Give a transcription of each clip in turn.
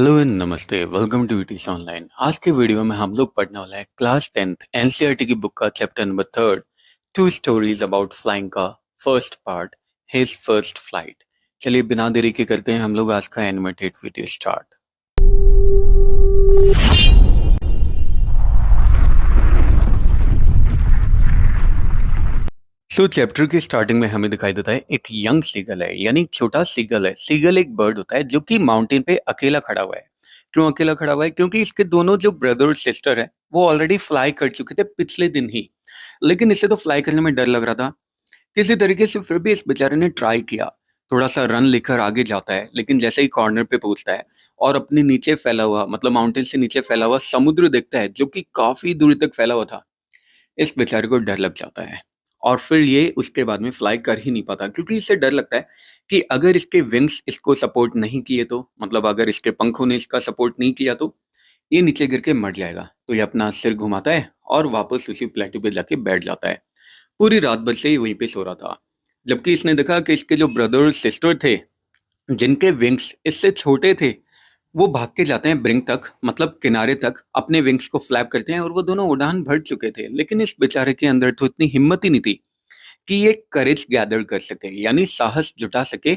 Hello and नमस्ते, welcome to ETC online. आज के वीडियो में हम लोग पढ़ने वाला है क्लास 10th एनसीईआरटी की बुक का chapter number 3, two stories about flying का first part, his first flight. चलिए बिना देरी के करते हैं हम लोग आज का एनिमेटेड वीडियो स्टार्ट। चैप्टर के स्टार्टिंग में हमें दिखाई देता है एक यंग सीगल है, यानी छोटा सीगल है। सीगल एक बर्ड होता है जो कि माउंटेन पे अकेला खड़ा हुआ है। क्यों अकेला खड़ा हुआ है? क्योंकि इसके दोनों जो ब्रदर और सिस्टर है वो ऑलरेडी फ्लाई कर चुके थे पिछले दिन ही, लेकिन इसे तो फ्लाई करने में डर लग रहा था किसी तरीके से। फिर भी इस बेचारे ने ट्राई किया, थोड़ा सा रन लेकर आगे जाता है, लेकिन जैसे ही कॉर्नर पे पहुंचता है और अपने नीचे फैला हुआ, मतलब माउंटेन से नीचे फैला हुआ समुद्र देखता है जो कि काफी दूर तक फैला हुआ था, इस बेचारे को डर लग जाता है। और फिर ये उसके बाद में फ्लाई कर ही नहीं पाता, क्योंकि इससे डर लगता है कि अगर इसके विंग्स इसको सपोर्ट नहीं किए तो, मतलब अगर इसके पंखों ने इसका सपोर्ट नहीं किया तो ये नीचे गिर के मर जाएगा। तो ये अपना सिर घुमाता है और वापस उसी प्लेटू पे जाके बैठ जाता है। पूरी रात भर से ही वहीं पे सो रहा था, जबकि इसने देखा कि इसके जो ब्रदर और सिस्टर थे जिनके विंग्स इससे छोटे थे, वो भाग के जाते हैं ब्रिंग तक, मतलब किनारे तक, अपने विंग्स को फ्लैप करते हैं और वो दोनों उड़ान भर चुके थे। लेकिन इस बेचारे के अंदर तो इतनी हिम्मत ही नहीं थी कि ये करेज गैदर कर सके, यानी साहस जुटा सके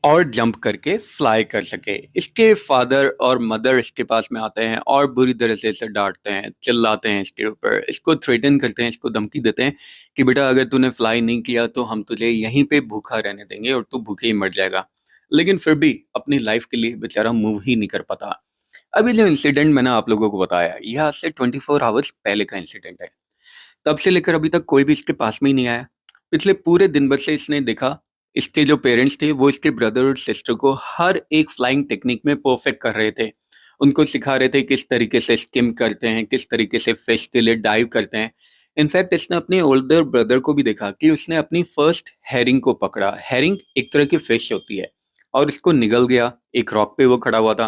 और जंप करके फ्लाई कर सके। इसके फादर और मदर इसके पास में आते हैं और बुरी तरह से इसे डांटते हैं, चिल्लाते हैं इसके ऊपर, इसको थ्रेटन करते हैं, इसको धमकी देते हैं कि बेटा अगर तूने फ्लाई नहीं किया तो हम तुझे यहीं पे भूखा रहने देंगे और तू भूखे ही मर जाएगा। लेकिन फिर भी अपनी लाइफ के लिए बेचारा मूव ही नहीं कर पाता। अभी जो इंसिडेंट मैंने आप लोगों को बताया, यह आज से 24 आवर्स पहले का इंसिडेंट है। तब से लेकर अभी तक कोई भी इसके पास में ही नहीं आया। पिछले पूरे दिन भर से इसने देखा इसके जो पेरेंट्स थे वो इसके ब्रदर और सिस्टर को हर एक फ्लाइंग टेक्निक में परफेक्ट कर रहे थे। उनको सिखा रहे थे किस तरीके से स्किम करते हैं, किस तरीके से फिश के लिए डाइव करते हैं। इनफैक्ट इसने अपने ओल्डर ब्रदर को भी देखा कि उसने अपनी फर्स्ट हेरिंग को पकड़ा। हेरिंग एक तरह की फिश होती है, और इसको निगल गया। एक रॉक पे वो खड़ा हुआ था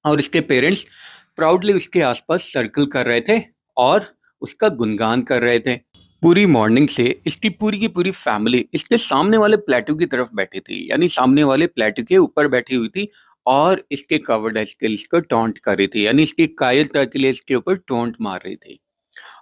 और इसके पेरेंट्स प्राउडली उसके आसपास सर्कल कर रहे थे और उसका गुणगान कर रहे थे। पूरी मॉर्निंग से इसकी पूरी की पूरी फैमिली इसके सामने वाले प्लेटू की तरफ बैठी थी, यानी सामने वाले प्लेटू के ऊपर बैठी हुई थी और इसके कवर्ड स्किल्स को टॉन्ट कर रही थी, यानी इसकी कायरता के लिए इसके ऊपर टॉन्ट मार रही थी।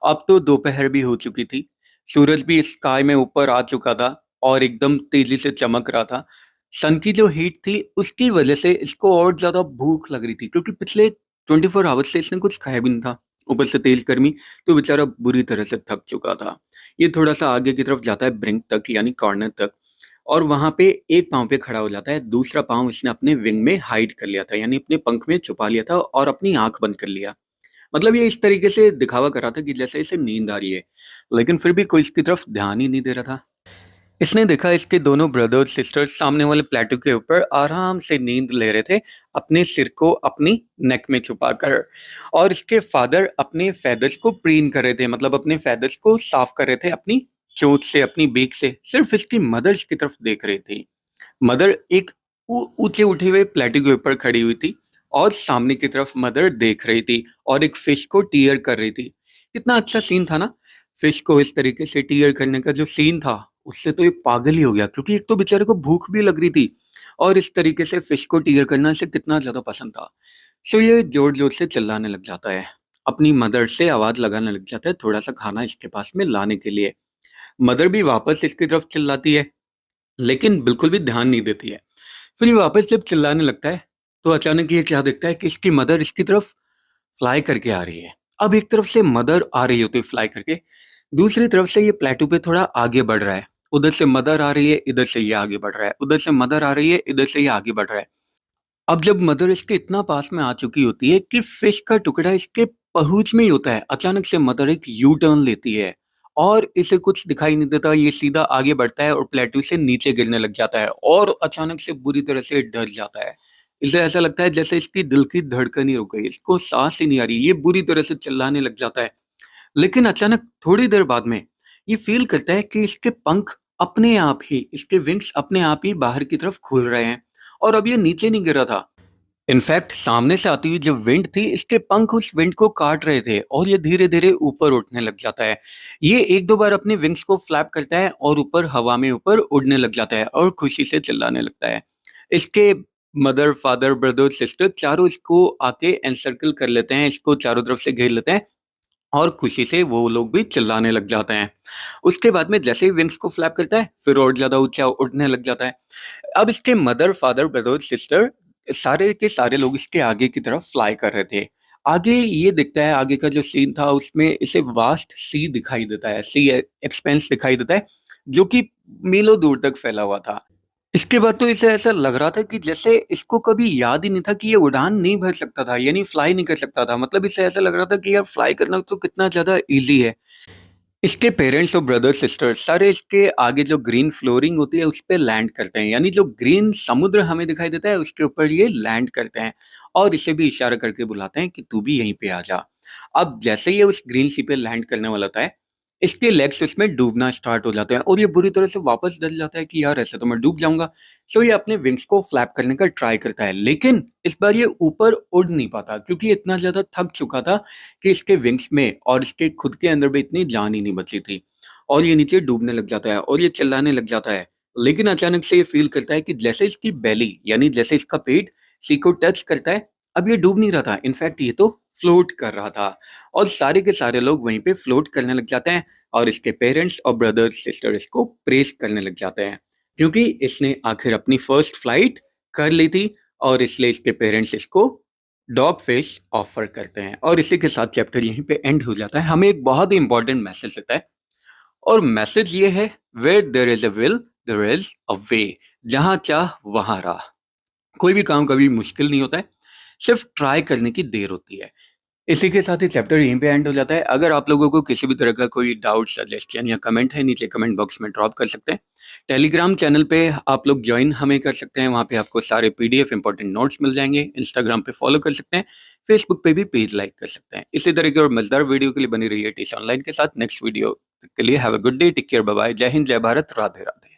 अब तो दोपहर भी हो चुकी थी, सूरज भी स्काई में ऊपर आ चुका था और एकदम तेजी से चमक रहा था। सन की जो हीट थी उसकी वजह से इसको और ज्यादा भूख लग रही थी, क्योंकि पिछले 24 आवर्स से इसने कुछ खाया भी नहीं था, ऊपर से तेज गर्मी, तो बेचारा बुरी तरह से थक चुका था। ये थोड़ा सा आगे की तरफ जाता है ब्रिंक तक, यानी कॉर्नर तक, और वहां पे एक पांव पे खड़ा हो जाता है। दूसरा पांव इसने अपने विंग में हाइड कर लिया था, यानी अपने पंख में छुपा लिया था और अपनी आंख बंद कर लिया। मतलब ये इस तरीके से दिखावा कर रहा था कि जैसे इसे नींद आ रही है, लेकिन फिर भी कोई इसकी तरफ ध्यान ही नहीं दे रहा था। इसने देखा इसके दोनों ब्रदर सिस्टर सामने वाले प्लेटू के ऊपर आराम से नींद ले रहे थे, अपने सिर को अपनी नेक में छुपाकर, और इसके फादर अपने फेदर्स को प्रीन कर रहे थे, मतलब अपने फेदर्स को साफ कर रहे थे अपनी चोंच से, अपनी बीक से। सिर्फ इसकी मदर इसकी तरफ देख रही थी। मदर एक ऊंचे उठे हुए प्लेटू के ऊपर खड़ी हुई थी और सामने की तरफ मदर देख रही थी और एक फिश को टीयर कर रही थी। कितना अच्छा सीन था ना। फिश को इस तरीके से टीयर करने का जो सीन था, उससे तो ये पागल ही हो गया, क्योंकि एक तो बेचारे को भूख भी लग रही थी और इस तरीके से फिश को टीयर करना इसे कितना ज्यादा पसंद था। सो ये जोर जोर से चिल्लाने लग जाता है, अपनी मदर से आवाज लगाने लग जाता है थोड़ा सा खाना इसके पास में लाने के लिए। मदर भी वापस इसकी तरफ चिल्लाती है, लेकिन बिल्कुल भी ध्यान नहीं देती है। फिर ये वापस जब चिल्लाने लगता है तो अचानक ये क्या देखता है कि इसकी मदर इसकी तरफ फ्लाई करके आ रही है। अब एक तरफ से मदर आ रही होती है फ्लाई करके, दूसरी तरफ से ये प्लेटू पे थोड़ा आगे बढ़ रहा है। उधर से मदर आ रही है, इधर से ये आगे बढ़ रहा है, उधर से मदर आ रही है, इधर से ये आगे बढ़ रहा है। अब जब मदर इसके इतना पास में आ चुकी होती है कि फिश का टुकड़ा इसके पहुंच में ही होता है, अचानक से मदर एक यू टर्न लेती है और इसे कुछ दिखाई नहीं देता, ये सीधा आगे बढ़ता है और प्लेटू से नीचे गिरने लग जाता है और अचानक से बुरी तरह से डर जाता है। इसे ऐसा लगता है जैसे इसकी दिल की धड़कन ही रुक गई, इसको सांस ही नहीं आ रही, ये बुरी तरह से चिल्लाने लग जाता है। लेकिन अचानक थोड़ी देर बाद में ये फील करता है कि इसके पंख अपने आप ही, इसके विंग्स अपने आप ही बाहर की तरफ खुल रहे हैं और अब ये नीचे नहीं गिरा था। इनफैक्ट सामने से आती हुई जो विंड थी, इसके पंख उस विंड को काट रहे थे और ये धीरे धीरे ऊपर उठने लग जाता है। ये एक दो बार अपने विंग्स को फ्लैप करता है और ऊपर हवा में ऊपर उड़ने लग जाता है और खुशी से चिल्लाने लगता है। इसके मदर, फादर, ब्रदर, सिस्टर चारों इसको आके एनसर्कल कर लेते हैं, इसको चारों तरफ से घेर लेते हैं और खुशी से वो लोग भी चिल्लाने लग जाते हैं। उसके बाद में जैसे ही विंग्स को फ्लैप करता है, फिर और ज़्यादा ऊँचा उड़ने लग जाता है। अब इसके मदर, फादर, ब्रदर, सिस्टर सारे के सारे लोग इसके आगे की तरफ फ्लाई कर रहे थे। आगे ये दिखता है, आगे का जो सीन था उसमें इसे वास्ट सी दिखाई देता है, सी एक्सपेंस दिखाई देता है, जो कि मीलों दूर तक फैला हुआ था। इसके बाद तो इसे ऐसा लग रहा था कि जैसे इसको कभी याद ही नहीं था कि ये उड़ान नहीं भर सकता था, यानी फ्लाई नहीं कर सकता था। मतलब इसे ऐसा लग रहा था कि यार फ्लाई करना तो कितना ज़्यादा ईज़ी है। इसके पेरेंट्स और ब्रदर सिस्टर सारे इसके आगे जो ग्रीन फ्लोरिंग होती है उस पे लैंड करते हैं, यानी जो ग्रीन समुद्र हमें दिखाई देता है उसके ऊपर ये लैंड करते हैं और इसे भी इशारा करके बुलाते हैं कि तू भी यहीं पे आ जा। अब जैसे ये उस ग्रीन सी पे लैंड करने वाला होता है, इसके लेग्स उसमें डूबना स्टार्ट हो जाते हैं और ये बुरी तरह से वापस डल जाता है कि यार ऐसे तो मैं डूब जाऊंगा। सो ये अपने विंग्स को फ्लैप करने का ट्राई करता है, लेकिन इस बार ये ऊपर उड़ नहीं पाता क्योंकि इतना ज्यादा थक चुका था कि इसके विंग्स में और इसके खुद के अंदर भी इतनी जान ही नहीं बची थी और ये नीचे डूबने लग जाता है और ये चिल्लाने लग जाता है। लेकिन अचानक से ये फील करता है कि जैसे इसकी बेली यानी जैसे इसका पेट सी को टच करता है, अब ये डूब नहीं रहा था, इनफैक्ट ये तो फ्लोट कर रहा था और सारे के सारे लोग वहीं पे फ्लोट करने लग जाते हैं और इसके पेरेंट्स और ब्रदर सिस्टर इसको प्रेज करने लग जाते हैं क्योंकि इसने आखिर अपनी फर्स्ट फ्लाइट कर ली थी और इसलिए इसके पेरेंट्स इसको डॉग फिश ऑफर करते हैं। और इसी के साथ चैप्टर यहीं पे एंड हो जाता है। हमें एक बहुत ही इंपॉर्टेंट मैसेज देता है और मैसेज ये है, where there is a will there is a way. जहां चाह वहां राह। कोई भी काम कभी मुश्किल नहीं होता है, सिर्फ ट्राई करने की देर होती है। इसी के साथ ही चैप्टर यहीं पे एंड हो जाता है। अगर आप लोगों को किसी भी तरह का कोई डाउट, सजेशन या कमेंट है, नीचे कमेंट बॉक्स में ड्रॉप कर सकते हैं। टेलीग्राम चैनल पे आप लोग ज्वाइन हमें कर सकते हैं, वहाँ पे आपको सारे पीडीएफ इंपॉर्टेंट नोट्स मिल जाएंगे। इंस्टाग्राम पे फॉलो कर सकते हैं, फेसबुक पे भी पेज लाइक कर सकते हैं। इसी तरह की और मजेदार वीडियो के लिए बनी रही है टीच ऑनलाइन के साथ। नेक्स्ट वीडियो के लिए have a good day, take care, bye bye, जय हिंद, जय भारत, राधे राधे।